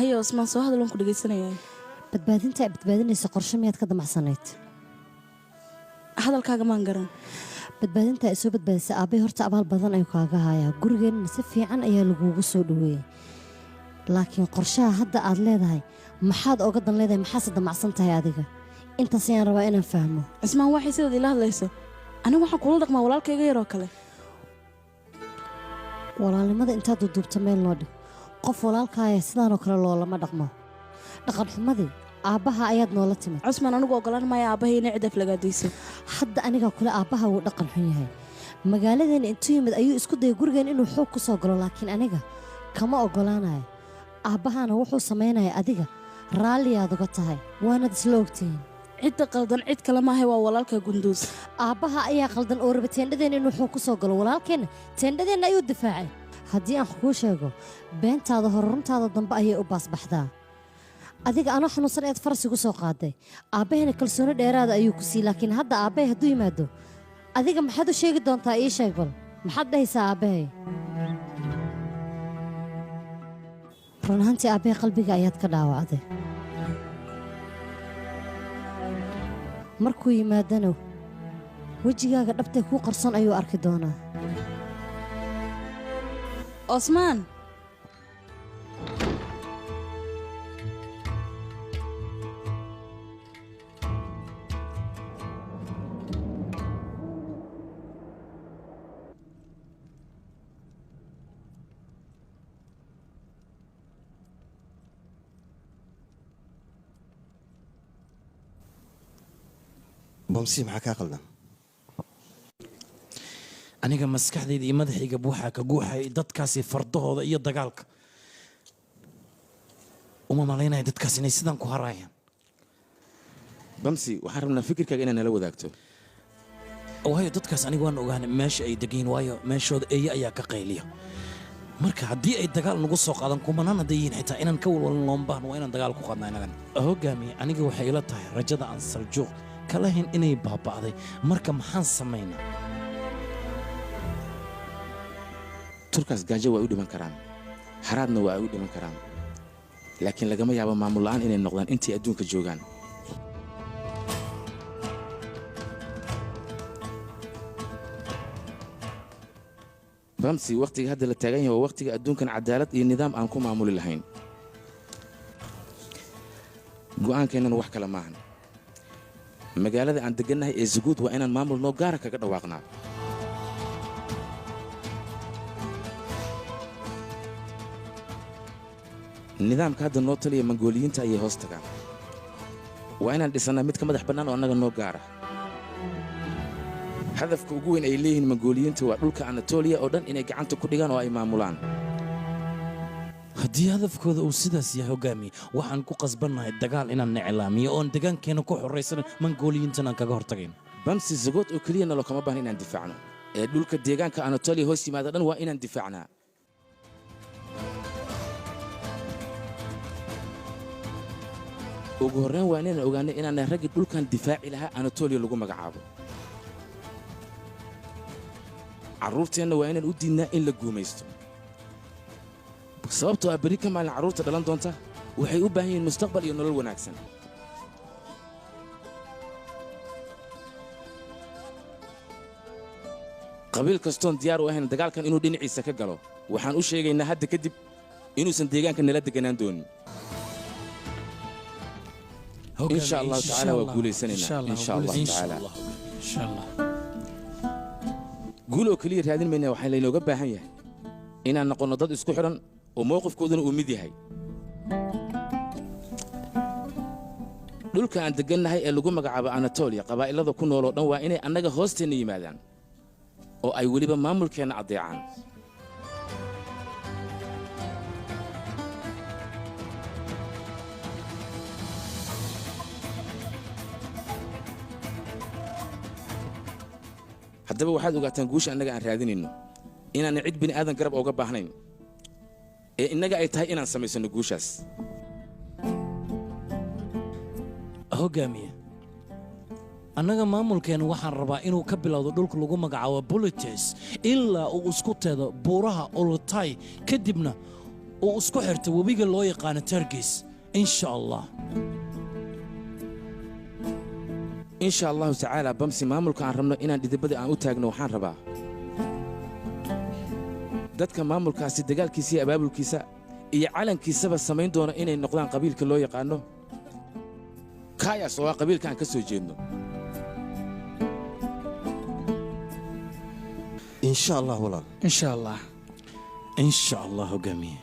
hayo Osman soo hadalon ku dhageysanayay badbaadinaysa qorshe miyaad ka damacsanayd hadalkaaga maan garan badbaadinta ay soo badbaadisay aabay horta abaal badan ay kaaga hayaa gurigeenna si fiican ayaa laguugu soo dhaweeyay laakiin qorshaha hadda aad leedahay maxaad oga dan leedahay maxaad damacsan tahay adiga intaas ayaan rabaa inaan fahmo Ismaan waxay sidoo ila hadlayso anigu waxaan kula dhaqmaa walaalkayga yar oo kale walaalnimada intaad duubta meel noo dhig qof walaalkaaya sidaan oo kale loolama dhaqmo dhaqan xumadii aabbaha ayaad noola timid Usmaan anigu ogolaan maayo aabbahay inay cid aflagaadayso hadda aniga kula aabbaha wuu dhaqan xun yahay magaaladeena intuu yimid ayuu isku dayay gurigeen inuu xoog ku soo galo laakiin aniga kama ogolaanayo aabbahana wuxuu samaynayaa adiga raalliyaad uga tahay waanad isla ogtihiin cidda qaldan cid kale maahay waa walaalka gunduus aabbaha ayaa qaldan oo raba teendhadeen inuu xoog ku soo galo walaalkeenna teendhadeenna ayuu difaacay haddii aan kuu sheego beentaada hore runtaada dambe ayay u baasbaxdaa adiga anoo xanuunsan eed faras igu soo qaaday aabbahayna kalsooni dheeraada ayuu ku sii laakiin hadda aabbahay hadduu yimaado adiga maxaad u sheegi doontaa ii sheeg bal maxaad dhahaysaa aabbahay run ahaantii aabbahay qalbiga ayaad ka dhaawacday markuu yimaadana wejigaaga dhabtay kuu qarsoon ayuu arki doonaa Osmaan بمسي معك أقلنا aniga maskaxdayda iyo madaxayga buuxa ka guuxay dadkaasi fardahooda iyo dagaalka uma malaynaya dadkaas inay sidaan ku harayaan bamsi waxaan rabnaa fikirkaaga inaan nala wadaagto waayo dadkaas aniga waan ogaanay meesha ay degayn waayo meeshooda eeye ayaa ka qayliya marka haddii ay dagaal nagu soo qaadan kumanaan hadday yihiin xitaa inaan ka walwalin looma baahno waa inaan dagaal ku qaadnaa inagan hogaamiye aniga waxay ila tahay rajada aan saljuuq kala hayn inay baaba'day marka maxaan samaynaa turkaas gaajo waa u dhiman karaan haraadna waa ay u dhiman karaan laakiin lagama yaabo maamul la'aan inay noqdaan intii adduunka joogaan bamsi wakhtiga hadda la taagan yahay waa wakhtiga adduunkan cadaalad iyo nidaam aan ku maamuli lahayn go'aankeennana wax kale maahan magaalada aan deggannahay ee zuguud waa inaan maamul noo gaara kaga dhawaaqnaa nidaamka hadda noo taliya mangooliyiinta ayay hoos tagaan waa inaan dhisannaa mid ka madax bannaan oo annaga noo gaara hadafka ugu weyn ay leeyihiin mangooliyiinta waa dhulka anatoliya oo dhan inay gacanta ku dhigaan oo ay maamulaan haddii hadafkooda uu sidaas yahay hogaamiye waxaan ku qasbannahay dagaal inaan neclaamiyo oon deegaankeenna ku xorraysan mangooliyiintan aan kaga hortagayn bamsi zagood oo keliyana lookama baahna inaan difaacno ee dhulka deegaanka anatoliya hoos yimaada dhan waa inaan difaacnaa ugu horrayn waa inaynan ogaanay inaanay raggii dhulkan difaaci lahaa anatoliya lagu magacaabo carruurteenna waa inaan u diidnaa in la guumaysto sababtoo ah berri ka maalin carruurta dhalan doonta waxay u baahan yihiin mustaqbal iyo nolol wanaagsan qabiil kastoon diyaar u ahayn dagaalkan inuu dhinaciisa ka galo waxaan u sheegaynaa hadda kadib inuusan deegaanka nala deganaan doonin إن شاء الله تعالى وقولي سننا إن شاء الله تعالى إن شاء الله قولوا كلير هذين منا وحين لو جبها هي إن أنا قلنا ضد إسكحرا وموقف كودن ومدي هاي دول كان دقنا هاي اللي جم جعب أناتوليا قبائل هذا كنا ولو نوع إني أنا جهوستني ماذا أو أي ولي بمامل كان عضيعان haddaba waxaad ogaataan guusha annaga aan raadinayno inaanan cid bini aadan garab ooga baahnayn ee innaga ay tahay inaan samaysanno guushaas hogaamiye annaga maamulkeennu waxaan rabaa inuu ka bilowdo dhulka lagu magacaabo bolites ilaa uu isku teedo buuraha olotay kadibna oo isku xirta webiga loo yaqaano Targis insha Allah إن شاء الله تعالى بمسي مامل كان رمنا إن دبدأ أن أتاجنا وحان ربا دتك مامل كان سدجال كيسي أباب الكيسة يعلن كيسة بس سمين دون إن النقدان قبيل كله يقانو كايا سواء قبيل كان كسو جينو إن شاء الله ولا إن شاء الله إن شاء الله جميل